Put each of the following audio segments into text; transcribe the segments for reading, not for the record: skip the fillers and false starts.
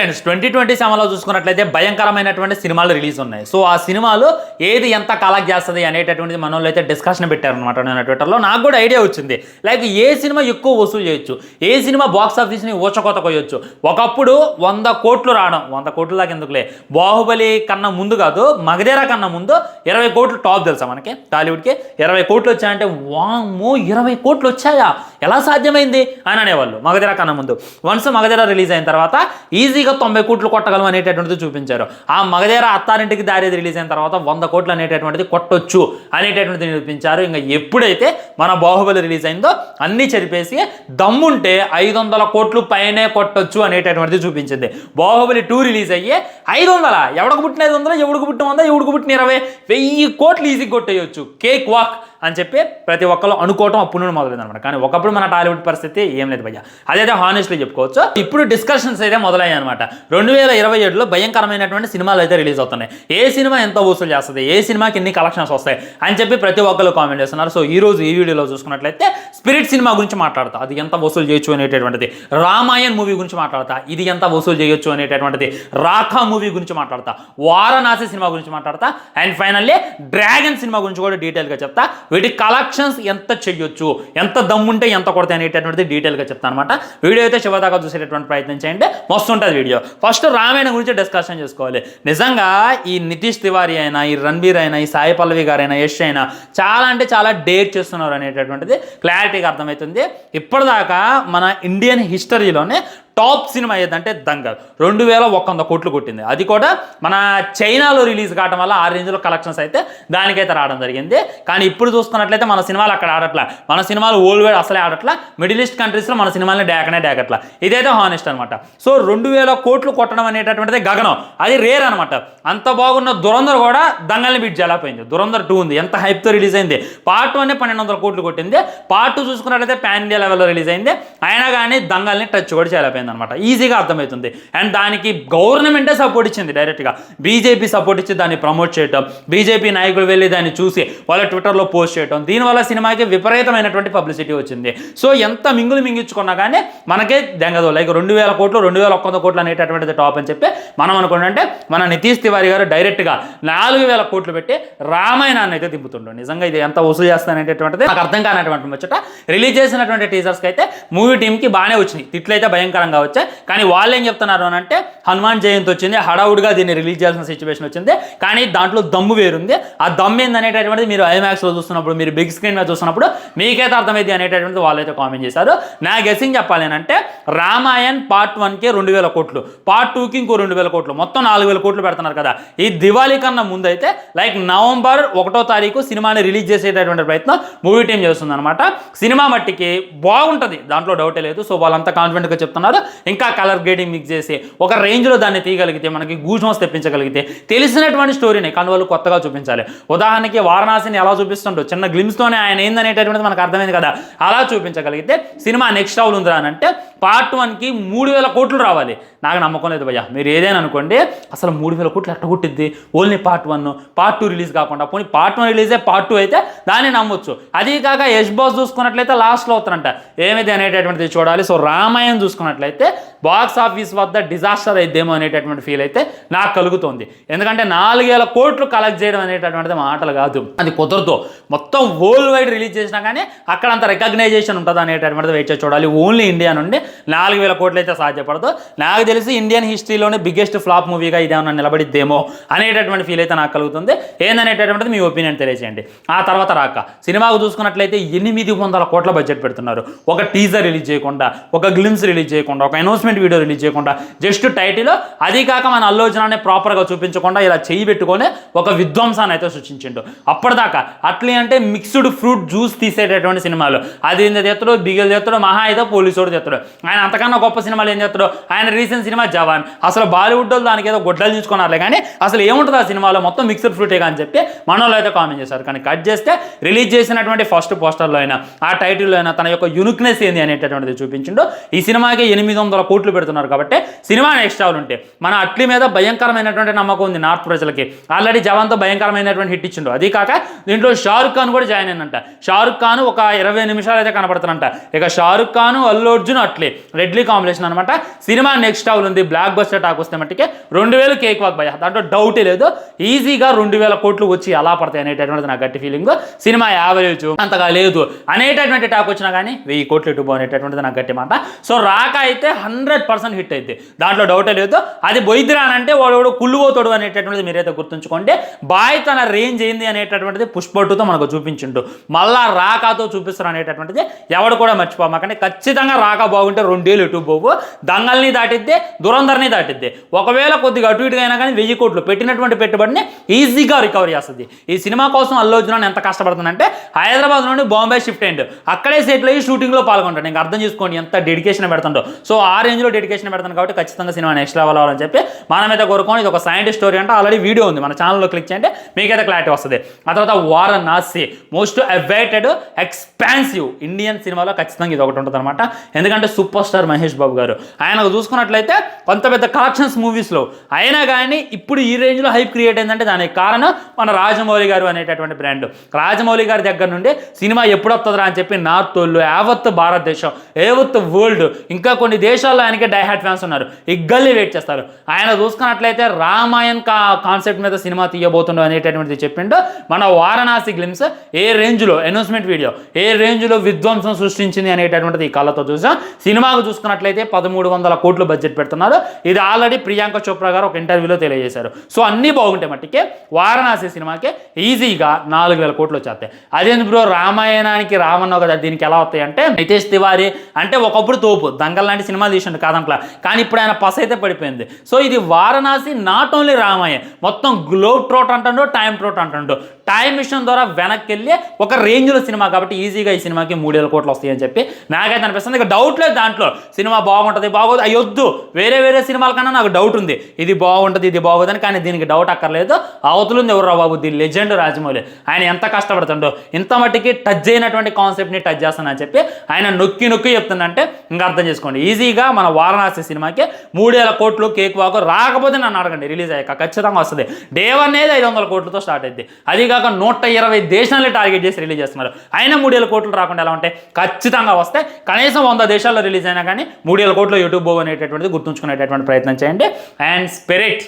Friends 2027లో చూసుకున్నట్లయితే భయంకరమైనటువంటి సినిమాలు రిలీజ్ ఉన్నాయి. సో ఆ సినిమాలు ఏది ఎంత కలెక్ట్ చేస్తుంది అనేటటువంటిది మన వాళ్ళు అయితే డిస్కషన్ పెట్టారనమాట. నేను ట్విట్టర్లో నాకు కూడా ఐడియా వచ్చింది. లైక్ ఏ సినిమా ఎక్కువ వసూలు చేయొచ్చు, ఏ సినిమా బాక్స్ ఆఫీస్ని ఊచకోత కొయ్యొచ్చు. ఒకప్పుడు 100 కోట్లు రావడం, 100 కోట్ల దాకా ఎందుకులే, బాహుబలి కన్నా ముందు కాదు, మగధీర కన్నా ముందు 20 కోట్లు టాప్ తెలుసా మనకి టాలీవుడ్కి. 20 కోట్లు వచ్చాయంటే వామ్మో 20 కోట్లు వచ్చాయా, ఎలా సాధ్యమైంది అని అనేవాళ్ళు మగధీర కన్నా ముందు. వన్స్ మగధీర రిలీజ్ అయిన తర్వాత ఈజీగా 90 కోట్లు కొట్టగలం అనేటటువంటిది చూపించారు. ఆ మగధీర అత్తారింటికి దారేది రిలీజ్ అయిన తర్వాత 100 కోట్లు అనేటటువంటిది కొట్టొచ్చు అనేటటువంటిది నిరూపించారు. ఇంకా ఎప్పుడైతే మన బాహుబలి రిలీజ్ అయిందో అన్నీ చెరిపేసి దమ్ముంటే 500 కోట్లు పైనే కొట్టొచ్చు అనేటటువంటిది చూపించింది. బాహుబలి 2 రిలీజ్ అయ్యి 500, ఎవడికి పుట్టిన 500, ఎవడికి పుట్టిన 100, ఎవడికి పుట్టిన 20, 1000 కోట్లు ఈజీ కొట్టేయచ్చు, కేక్ వాక్ అని చెప్పి ప్రతి ఒక్కరు అనుకోవటం అప్పుడు నుండి మొదలైందనమాట. కానీ ఒకప్పుడు మన టాలీవుడ్ పరిస్థితి ఏం లేదు భయ్య, అదైతే హానెస్ట్లీ చెప్పుకోవచ్చు. ఇప్పుడు డిస్కషన్స్ అయితే మొదలయ్యాయి అనమాట. 2027లో భయంకరమైనటువంటి సినిమాలు అయితే రిలీజ్ అవుతున్నాయి. ఏ సినిమా ఎంత వసూలు చేస్తుంది, ఏ సినిమాకి ఎన్ని కలెక్షన్స్ వస్తాయి అని చెప్పి ప్రతి ఒక్కరు కామెంట్ చేస్తున్నారు. సో ఈ రోజు ఈ వీడియోలో చూసుకున్నట్లయితే స్పిరిట్ సినిమా గురించి మాట్లాడతా, అది ఎంత వసూలు చేయొచ్చు అనేటటువంటిది. రామాయణ్ మూవీ గురించి మాట్లాడతా, ఇది ఎంత వసూలు చేయొచ్చు అనేటటువంటిది. రాఖా మూవీ గురించి మాట్లాడతా, వారణాసి సినిమా గురించి మాట్లాడతా, అండ్ ఫైనల్లీ డ్రాగన్ సినిమా గురించి కూడా డీటెయిల్గా చెప్తా. వీటి కలెక్షన్స్ ఎంత చెయ్యొచ్చు, ఎంత దమ్ముంటే ఎంత కొడతాయి అనేటటువంటిది డీటెయిల్గా చెప్తాను అనమాట. వీడియో అయితే చివరిదాకా చూసేటటువంటి ప్రయత్నం చేయండి, మస్తు ఉంటుంది వీడియో. ఫస్ట్ రామాయణ గురించి డిస్కషన్ చేసుకోవాలి. నిజంగా ఈ నితీష్ తివారీ అయినా, ఈ రణబీర్ అయినా, ఈ సాయి పల్లవి గారైనా, యష్ అయినా చాలా అంటే చాలా డేట్ చేస్తున్నారు అనేటటువంటిది క్లారిటీగా అర్థమవుతుంది. ఇప్పటిదాకా మన ఇండియన్ హిస్టరీలోనే టాప్ సినిమా ఏదంటే దంగల్ 2100 కోట్లు కొట్టింది. అది కూడా మన చైనాలో రిలీజ్ కావడం వల్ల ఆ రేంజ్లో కలెక్షన్స్ అయితే దానికైతే రావడం జరిగింది. కానీ ఇప్పుడు చూసుకున్నట్లయితే మన సినిమాలు అక్కడ ఆడట్లా, మన సినిమాలు వరల్డ్ వైడ్ అసలే ఆడట్లా, మిడిల్ ఈస్ట్ కంట్రీస్లో మన సినిమాలని డేకట్లా. ఇదైతే హానెస్ట్ అనమాట. సో 2000 కోట్లు కొట్టడం అనేటటువంటిది గగనం, అది రేర్ అనమాట. అంత బాగున్న దురంధర్ కూడా దంగల్ని బీట్ చేయలేకపోయింది. దురంధర్ 2 ఉంది, ఎంత హైప్తో రిలీజ్ అయింది. పార్ట్ 1 1200 కోట్లు కొట్టింది. పార్ట్ 2 చూసుకున్నట్లయితే పాన్ ఇండియా లెవెల్లో రిలీజ్ అయింది. అయినా కానీ దంగల్ని టచ్ కూడా చేయలేకపోయింది అనమాట. ఈజీగా అర్థమవుతుంది. అండ్ దానికి గవర్నమెంటే సపోర్ట్ ఇచ్చింది, డైరెక్ట్గా బీజేపీ సపోర్ట్ ఇచ్చి దాన్ని ప్రమోట్ చేయటం, బీజేపీ నాయకులు వెళ్ళి దాన్ని చూసి వాళ్ళ ట్విట్టర్లో పోస్ట్ చేయటం, దీనివల్ల సినిమాకి విపరీతమైనటువంటి పబ్లిసిటీ వచ్చింది. సో ఎంత మింగించుకున్నా కానీ మనకే దెంగదు. లైక్ 2000 కోట్లు 2100 కోట్లు అనేటటువంటిది టాప్ అని చెప్పి మనం అనుకుంటుంటే మన నితీష్ తివారీ గారు డైరెక్ట్గా 4000 కోట్లు పెట్టి రామాయణాన్ని అయితే దింపుతుండ్రు. నిజంగా ఇది ఎంత వసూలు చేస్తాననేటటువంటిది నాకు అర్థం కానటువంటి ముచ్చట. రిలీజ్ చేసినటువంటి టీజర్స్కి అయితే మూవీ టీంకి బాగానే వచ్చినాయి, తిట్లు అయితే భయంకరంగా వచ్చాయి. కానీ వాళ్ళు ఏం చెప్తున్నారు అని అంటే హనుమాన్ జయంతి వచ్చింది, హడావుడిగా దీన్ని రిలీజ్ చేయాల్సిన సిచ్యువేషన్ వచ్చింది. కానీ దాంట్లో దమ్ము వేరుంది. ఆ దమ్ము ఏందనేటటువంటిది మీరు ఐమాక్స్లో చూస్తున్నప్పుడు, మీరు బిగ్ స్క్రీన్ మీద చూస్తున్నప్పుడు మీకైతే అర్థమైంది అనేటటువంటిది వాళ్ళైతే కామెంట్ చేశారు. నా గెస్సింగ్ చెప్పాలి అంటే రామాయణ్ పార్ట్ 1కి 2000 కోట్లు, పార్ట్ 2కి ఇంకో 2000 కోట్లు, మొత్తం 4000 కోట్లు పెడుతున్నారు కదా. ఈ దివాళీ కన్నా ముందు అయితే లైక్ నవంబర్ 1వ తారీఖు సినిమాని రిలీజ్ చేసేటటువంటి ప్రయత్నం మూవీ టీం చేస్తుంది అనమాట. సినిమా మట్టికి బాగుంటుంది, దాంట్లో డౌటే లేదు. సో వాళ్ళంతా కాన్ఫిడెంట్గా చెప్తున్నారు. ఇంకా కలర్ గ్రేడింగ్ మిక్స్ చేసి ఒక రేంజ్లో దాన్ని తీయగలిగితే, మనకి గూజ్బంప్స్ తెప్పించగలిగితే, తెలిసినటువంటి స్టోరీని కానీ వాళ్ళు కొత్తగా చూపించాలి. ఉదాహరణకి వారణాసిని ఎలా చూపిస్తుండో చిన్న గ్లిమ్స్తోనే ఆయన ఏందనేటటువంటిది మనకు అర్థమైంది కదా, అలా చూపించగలిగితే సినిమా నెక్స్ట్ లెవెల్ ఉందిరా అని అంటే పార్ట్ 1కి 3000 కోట్లు రావాలి. నాకు నమ్మకం లేదు భయ్యా. మీరు ఏదైనా అనుకోండి, అసలు 3000 కోట్లు ఎట్ట కొట్టిద్ది ఓన్లీ పార్ట్ 1, పార్ట్ 2 రిలీజ్ కాకుండా. పోనీ పార్ట్ 1 రిలీజే పార్ట్ 2 అయితే దాన్ని నమ్మొచ్చు. అది కాక యష్ బాస్ చూసుకున్నట్లయితే లాస్ట్లో అవుతారంట, ఏమైతే అనేటటువంటిది చూడాలి. సో రామాయణ్ చూసుకున్నట్లయితే బాక్స్ ఆఫీస్ వద్ద డిజాస్టర్ అయిద్దేమో అనేటటువంటి ఫీల్ అయితే నాకు కలుగుతుంది. ఎందుకంటే 4000 కోట్లు కలెక్ట్ చేయడం అనేటటువంటిది మాటలు కాదు, అది కుదరదు. మొత్తం వరల్డ్ వైడ్ రిలీజ్ చేసినా కానీ అక్కడ అంత రికగ్నైజేషన్ ఉంటుంది అనేటటువంటిది వెయిట్ చేసి చూడాలి. ఓన్లీ ఇండియా నుండి 4000 కోట్లు అయితే సాధ్యపడదు. నాకు తెలిసి ఇండియన్ హిస్టరీలోనే బిగ్గెస్ట్ ఫ్లాప్ మూవీగా ఇదేమన్నా నిలబడిద్దేమో అనేటటువంటి ఫీల్ అయితే నాకు కలుగుతుంది. ఏందనేటటువంటిది మీ ఒపీనియన్ తెలియజేయండి. ఆ తర్వాత రాక సినిమాకు చూసుకున్నట్లయితే 800 కోట్ల బడ్జెట్ పెడుతున్నారు. ఒక టీజర్ రిలీజ్ చేయకుండా, ఒక గ్లిమ్స్ రిలీజ్ చేయకుండా, ఒక అనౌన్స్మెంట్ వీడియో రిలీజ్ చేయకుండా, జస్ట్ టైటిల్, అది కాక మన అల్లు అర్జున్ ప్రాపర్గా చూపించకుండా ఇలా చేయి పెట్టుకొని ఒక విధ్వంసాన్ని అయితే సృష్టించిండు. అప్పటిదాకా అట్లే అంటే మిక్స్డ్ ఫ్రూట్ జ్యూస్ తీసేటటువంటి సినిమాలు, అది ఏంది తెత్తడు, బిగిల్ తెత్తడు, మహా అయితే పోలీసోడు తెత్తడు. ఆయన అంతకన్నా గొప్ప సినిమాలు ఏం చేస్తాడు. ఆయన రీసెంట్ సినిమా జవాన్, అసలు బాలీవుడ్ వాళ్ళు దానికి ఏదో గొడ్డలు తీసుకున్నారులే కానీ అసలు ఏముంటుంది ఆ సినిమాలో, మొత్తం మిక్స్డ్ ఫ్రూటే అని చెప్పి మనలో అయితే కామెంట్ చేశారు. కానీ కట్ చేస్తే రిలీజ్ చేసినటువంటి ఫస్ట్ పోస్టర్లో అయినా, ఆ టైటిల్లో అయినా తన యొక్క యూనిక్నెస్ ఏంది అనేటటువంటిది చూపించిండు. ఈ సినిమాకి 800 కోట్లు పెడుతున్నారు కాబట్టి సినిమా నెక్స్ట్ లెవెల్ ఉంటే మన అట్లీ మీద భయంకరమైనటువంటి నమ్మకం ఉంది నార్త్ ప్రజలకి. ఆల్రెడీ జవాన్తో భయంకరమైనటువంటి హిట్ ఇచ్చిండు. అది కాక దీంట్లో షారుఖ్ ఖాన్ కూడా జాయిన్ అయినంట. షారుఖ్ ఖాన్ ఒక 20 నిమిషాలు అయితే కనపడుతున్నంట. ఇక షారుఖ్ ఖాన్, అల్లు అర్జున్, అట్లే రెడ్లీ కాంబినేషన్ అనమాట. సినిమా నెక్స్ట్ లెవెల్ ఉంది. బ్లాక్ బస్టర్ టాక్ వస్తే మట్టికే 2000 కేక్ వాక్ భయ, దాంట్లో డౌటే లేదు. ఈజీగా 2000 కోట్లు వచ్చి ఎలా పడతాయి అనేటటువంటిది నా గట్టి ఫీలింగ్. సినిమా యావరేజ్ అంతగా లేదు అనేటటువంటి టాక్ వచ్చినా కానీ 1000 కోట్లు ఇటు అనేటటువంటిది నాకు గట్టి మాట. సో రాక అయితే 100% హిట్ అయితే, దాంట్లో డౌటే లేదు. అది బొయ్యిరానంటే వాడు కుళ్ళుపోతాడు అనేటటువంటిది మీరైతే గుర్తుంచుకోండి. బాయ్ తన రేంజ్ ఏంది అనేటటువంటిది పుష్పట్టుతో మనకు చూపించిండు, మళ్ళా రాకాతో చూపిస్తారు అనేటటువంటిది ఎవడు కూడా మర్చిపోమాకండి. ఖచ్చితంగా రాక బాగుంటే 2 ఏళ్ళు ఇటు పోవు, దంగల్ని దాటిద్దే, దురంధర్ని దాటిద్దే. ఒకవేళ కొద్దిగా అటు ఇటుగా అయినా కానీ 1000 కోట్లు పెట్టినటువంటి పెట్టుబడిని ఈజీగా రికవరీ చేస్తుంది. ఈ సినిమా కోసం అల్లు అర్జున్ ఎంత కష్టపడుతుందంటే హైదరాబాద్ నుండి బాంబే షిఫ్ట్ అయ్యిండు, అక్కడే సెటిల్ అయ్యి షూటింగ్లో పాల్గొంటాడు. ఇంకా అర్థం చేసుకోండి ఎంత డెడికేషన్ పెడుతుండో. సో ఆ రేంజ్లో డెడికేషన్ పెడతాను కాబట్టి ఖచ్చితంగా సినిమా నెక్స్ట్ లెవెల్ అవ్వాలని చెప్పి మనమైతే కోరుకోండి. ఇది ఒక సైంటిస్ట్ స్టోరీ అంటే ఆల్రెడీ వీడియో ఉంది మన ఛానల్లో, క్లిక్ చేయండి మీకైతే క్లారిటీ వస్తుంది. ఆ తర్వాత Varanasi most awaited expansive Indian సినిమాలో ఖచ్చితంగా ఇది ఒకటి ఉంటుంది అనమాట. ఎందుకంటే సూపర్ స్టార్ మహేష్ బాబు గారు ఆయనకు చూసుకున్నట్లయితే కొంత పెద్ద కలెక్షన్స్ మూవీస్లో అయినా కానీ ఇప్పుడు ఈ రేంజ్లో హైప్ క్రియేట్ అయిందంటే దానికి కారణం మన రాజమౌళి గారు అనేటటువంటి బ్రాండ్. రాజమౌళి గారి దగ్గర నుండి సినిమా ఎప్పుడు వస్తుందా అని చెప్పి నార్త్ వాళ్ళు, యావత్ భారతదేశం, యావత్ వరల్డ్, ఇంకా కొన్ని దేశాల్లో ఆయనకి డైహార్ట్ ఫ్యాన్స్ ఉన్నారు, ఇగ్గల్లి వెయిట్ చేస్తారు. ఆయన చూసుకున్నట్లయితే రామాయణ్ కాన్సెప్ట్ మీద సినిమా తీయబోతుండో అనేటటువంటిది చెప్పిండు. మన వారణాసి గ్లిమ్స్ ఏ రేంజ్లో అనౌన్స్మెంట్ వీడియో ఏ రేంజ్లో విధ్వంసం సృష్టించింది అనేటటువంటిది ఈ కళ్ళతో చూసాం. సినిమాకు చూసుకున్నట్లయితే 1300 కోట్లు బడ్జెట్ పెడుతున్నారు. ఇది ఆల్రెడీ ప్రియాంక చోప్రా గారు ఒక ఇంటర్వ్యూలో తెలియజేశారు. సో అన్నీ బాగుంటాయి మట్టికే వారణాసి సినిమాకి ఈజీగా 4000 కోట్లు వచ్చేస్తాయి. అదేంటి బ్రో రామాయణానికి రామన్న కదా దీనికి ఎలా వస్తాయి అంటే, నితేష్ తివారీ అంటే ఒకప్పుడు తోపు దంగల్ లాంటి సినిమాలు తీసిండు కాదంట్లా, కానీ ఇప్పుడు ఆయన పస అయితే పడిపోయింది. సో ఇది వారణాసి నాట్ ఓన్లీ రామాయణ్, మొత్తం గ్లోబ్ ట్రోట్ అంటుండో టైం ట్రోట్ అంటుండో, టైం మిషన్ ద్వారా వెనక్కి వెళ్ళి ఒక రేంజ్లో సినిమా కాబట్టి ఈజీగా ఈ సినిమాకి 3000 కోట్లు వస్తాయని చెప్పి నాకైతే అనిపిస్తుంది. ఇక డౌట్ లేదు దాంట్లో, సినిమా బాగుంటుంది బాగోదు అయ్యొద్దు, వేరే సినిమాల కన్నా నాకు డౌట్ ఉంది ఇది బాగుంటుంది ఇది బాగోదని, కానీ దీనికి డౌట్ అక్కర్లేదు. అవతలుంది ఎవరు బాబు, ది లెజెండ్ రాజమౌళి. ఆయన ఎంత కష్టపడుతుండో, ఇంత మట్టికి టచ్ అయినటువంటి కాన్సెప్ట్ని టచ్ చేస్తానని చెప్పి ఆయన నొక్కి చెప్తుందంటే ఇంకా అర్థం చేసుకోండి. ఈజీగా మన వారణాసి సినిమాకి 3000 కోట్లు కేక్ వాకు రాకపోతే నన్ను అడగండి, రిలీజ్ అయ్యాక ఖచ్చితంగా వస్తుంది. డే 1 అనేది 500 కోట్లతో స్టార్ట్ అయింది, అది కాక 120 దేశాలని టార్గెట్ చేసి రిలీజ్ చేస్తున్నారు. అయినా 3000 కోట్లు రాకుండా ఎలా ఉంటాయి, ఖచ్చితంగా వస్తాయి. కనీసం 100 దేశాల్లో రిలీజ్ అయినా కానీ 3000 కోట్లు యూట్యూబ్ అనేటటువంటిది గుర్తుంచుకునేటటువంటి ప్రయత్నం చేయండి. అండ్ స్పిరిట్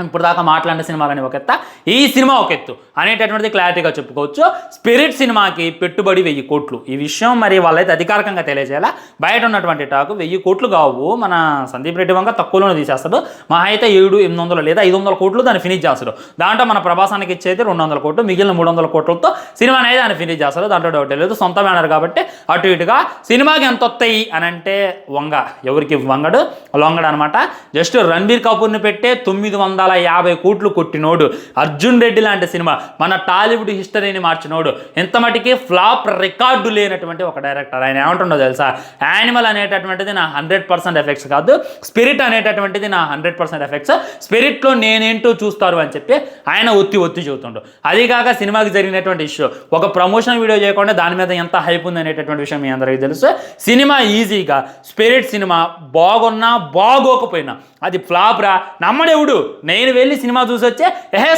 ఇప్పుడు దాకా మాట్లాడిన సినిమాలని ఒక ఎత్త, ఈ సినిమా ఒక ఎత్తు అనేటటువంటిది క్లారిటీగా చెప్పుకోవచ్చు. స్పిరిట్ సినిమాకి పెట్టుబడి 1000 కోట్లు. ఈ విషయం మరి వాళ్ళైతే అధికారికంగా తెలియజేయాలా. బయట ఉన్నటువంటి టాకు 1000 కోట్లు కావు, మన సందీప్ రెడ్డి వంక తక్కువలోనే తీసేస్తాడు. మహా అయితే 700-800 లేదా 500 కోట్లు దాన్ని ఫినిష్ చేస్తాడు. దాంట్లో మన ప్రభాసానికి ఇచ్చేది 200 కోట్లు, మిగిలిన 300 కోట్లతో సినిమా అనేది ఆయన ఫినిష్ చేస్తాడు. దాంట్లో డౌట్ లేదు, సొంత బ్యానర్ కాబట్టి అటు ఇటుగా సినిమాకి ఎంత వస్తాయి అని అంటే వంగ ఎవరికి వంగడు లొంగడు అనమాట. జస్ట్ రణబీర్ కపూర్ని పెట్టే 950 కోట్లు కొట్టినోడు, అర్జున్ రెడ్డి లాంటి సినిమా మన టాలీవుడ్ హిస్టరీని మార్చినోడు, ఎంత మటుకి ఫ్లాప్ రికార్డు లేనటువంటి ఒక డైరెక్టర్. ఆయన ఏమంటుండో తెలుసా, యానిమల్ అనేటటువంటిది నా 100% ఎఫెక్ట్స్ కాదు, స్పిరిట్ అనేటటువంటిది నా 100% ఎఫెక్ట్స్, స్పిరిట్లో నేనేంటో చూస్తారు అని చెప్పి ఆయన ఒత్తి చెబుతుండు. అది కాక సినిమాకి జరిగినటువంటి ఇష్యూ, ఒక ప్రమోషన్ వీడియో చేయకుండా దాని మీద ఎంత హైప్ ఉంది అనేటటువంటి విషయం మీ అందరికీ తెలుసు. సినిమా ఈజీగా స్పిరిట్ సినిమా బాగున్నా బాగోకపోయినా అది ఫ్లాప్ రా నమ్మడెవడు. నేను వెళ్ళి సినిమా చూసి వచ్చే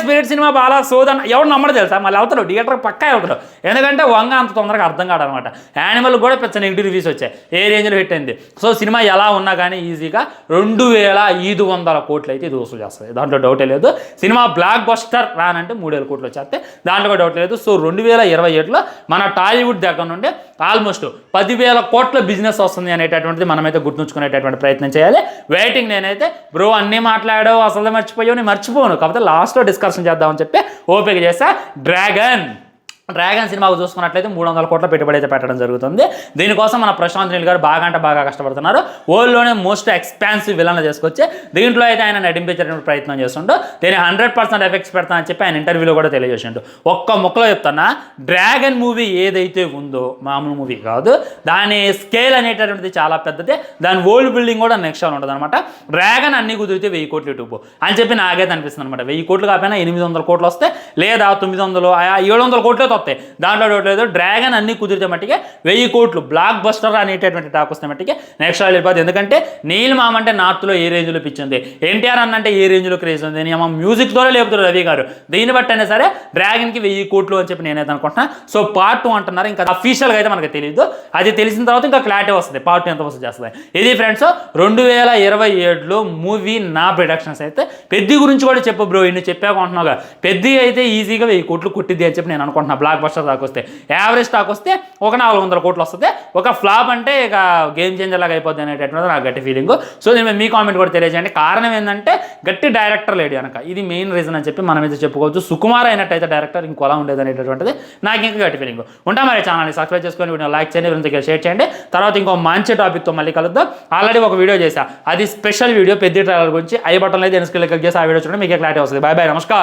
స్పిరిట్ సినిమా బాగా సోదన్న ఎవడు నమ్మడు తెలుసా, మళ్ళీ వెళ్తాడు థియేటర్ పక్కా వెళ్తాడు. ఎందుకంటే వంగ అంత తొందరగా అర్థం కాడనమాట. యానిమల్ కూడా పెద్ద నెగిటివ్ రివ్యూస్ వచ్చాయి, ఏ రేంజ్లో హిట్ అయింది. సో సినిమా ఎలా ఉన్నా కానీ ఈజీగా 2500 కోట్లు అయితే ఇది వసూలు చేస్తుంది, దాంట్లో డౌటే లేదు. సినిమా బ్లాక్ బస్టర్ రానంటే 3000 కోట్లు వచ్చేస్తే దాంట్లో డౌట్ లేదు. సో 2027లో మన టాలీవుడ్ దగ్గర నుండి ఆల్మోస్ట్ 10,000 కోట్ల బిజినెస్ వస్తుంది అనేటటువంటిది మనమైతే గుర్తుంచుకునేటటువంటి ప్రయత్నం చేయాలి. వెయిటింగ్. నేనైతే బ్రో అన్నీ మాట్లాడావు అసలు మర్చిపోయావు, నేను మర్చిపోను, కాకపోతే లాస్ట్లో డిస్కషన్ చేద్దామని చెప్పి ఓపిక చేస్తా. డ్రాగన్ సినిమాకు చూసుకున్నట్లయితే 300 కోట్ల పెట్టుబడి అయితే పెట్టడం జరుగుతుంది. దీనికోసం మన ప్రశాంత్ నీల్ గారు బాగా కష్టపడుతున్నారు. వరల్డ్లోనే మోస్ట్ ఎక్స్పాన్సివ్ విలన్ చేసుకొచ్చి దీంట్లో అయితే ఆయన నటింపించేటువంటి ప్రయత్నం చేస్తుంటూ దీన్ని 100% ఎఫెక్ట్స్ పెడతానని చెప్పి ఆయన ఇంటర్వ్యూలో కూడా తెలియజేసిండు. ఒక్క ముక్కలో చెప్తున్నా, డ్రాగన్ మూవీ ఏదైతే ఉందో మామూలు మూవీ కాదు, దాని స్కేల్ అనేటటువంటిది చాలా పెద్దది, దాని వరల్డ్ బిల్డింగ్ కూడా నెక్స్ట్ లెవెల్ ఉంటుంది అనమాట. డ్రాగన్ అన్ని కుదిరితే 1000 కోట్లు యూట్యూబ్ అని చెప్పి నాకైతే అనిపిస్తుంది అనమాట. 1000 కోట్లు కాకపోయినా 800 కోట్లు వస్తే లేదా 900 700 కోట్లతో వస్తాయి, దాంట్లో లేదు. డ్రాగన్ అన్ని కుదిరితే మట్టికి 1000 కోట్లు బ్లాక్ బస్టర్ అనేటటువంటి టాక్ వస్తే మట్టికి నెక్స్ట్ లెవెల్ వెళ్ళిపోతుంది. ఎందుకంటే నీల్ మామ అంటే నార్త్లో ఏ రేంజ్లో పిచ్చింది, ఎన్టీఆర్ అన్న అంటే ఏ రేంజ్లో క్రేజ్ ఉంది, నేను మ్యూజిక్తోనే లేపుతారు రవి గారు. దీన్ని బట్టి అయినా సరే డ్రాగన్కి 1000 కోట్లు అని చెప్పి నేనైతే అనుకుంటున్నా. సో పార్ట్ 2 అంటున్నారు, ఇంకా అఫీషియల్గా అయితే మనకు తెలియదు. అది తెలిసిన తర్వాత ఇంకా క్లారిటీ వస్తుంది పార్ట్ 2 ఎంత వస్తుంది చేస్తుంది. ఇది ఫ్రెండ్స్ 2027లో మూవీ నా ప్రొడక్షన్స్ అయితే. పెద్ద గురించి కూడా చెప్పు బ్రో, ఇన్ని చెప్పాకుంటున్నావుగా. పెద్ద అయితే ఈజీగా 1000 కోట్లు కొట్టిద్ది అని చెప్పి నేను అనుకుంటున్నా. బ్లాక్ బస్టర్ స్టాక్ వస్తే, యావరేజ్ స్టాక్ వస్తే ఒక 400 కోట్లు వస్తుంది. ఒక ఫ్లాప్ అంటే ఇక గేమ్ చేంజర్ లాగా అయిపోద్ది అనేటటువంటిది నాకు గట్టి ఫీలింగ్. సో నేను మీ కామెంట్ కూడా తెలియజేయండి. కారణం ఏంటంటే గట్టి డైరెక్టర్ లేడు కనుక, ఇది మెయిన్ రీజన్ అని చెప్పి మనం అయితే చెప్పుకోవచ్చు. సుకుమార్ అయినట్టయితే డైరెక్టర్ ఇంకోలా ఉండేది అనేటటువంటిది నాకు ఇంకా గట్టి ఫీలింగ్. ఉంటా మరి ఛానల్ని సబ్స్క్రైబ్ చేసుకొని వీడియో లైక్ చేయండి, వీడియో షేర్ చేయండి. తర్వాత ఇంకో మంచి టాపిక్తో మళ్ళీ కలుద్దాం. ఆల్రెడీ ఒక వీడియో చేశా, అది స్పెషల్ వీడియో పెద్ద ట్రైలర్ గురించి. ఐ బటన్ అయితే స్క్రీన్ క్లిక్ చేసి ఆ వీడియో చూడండి, మీకు క్లారిటీ వస్తుంది. బాయ్ బాయ్, నమస్కారం.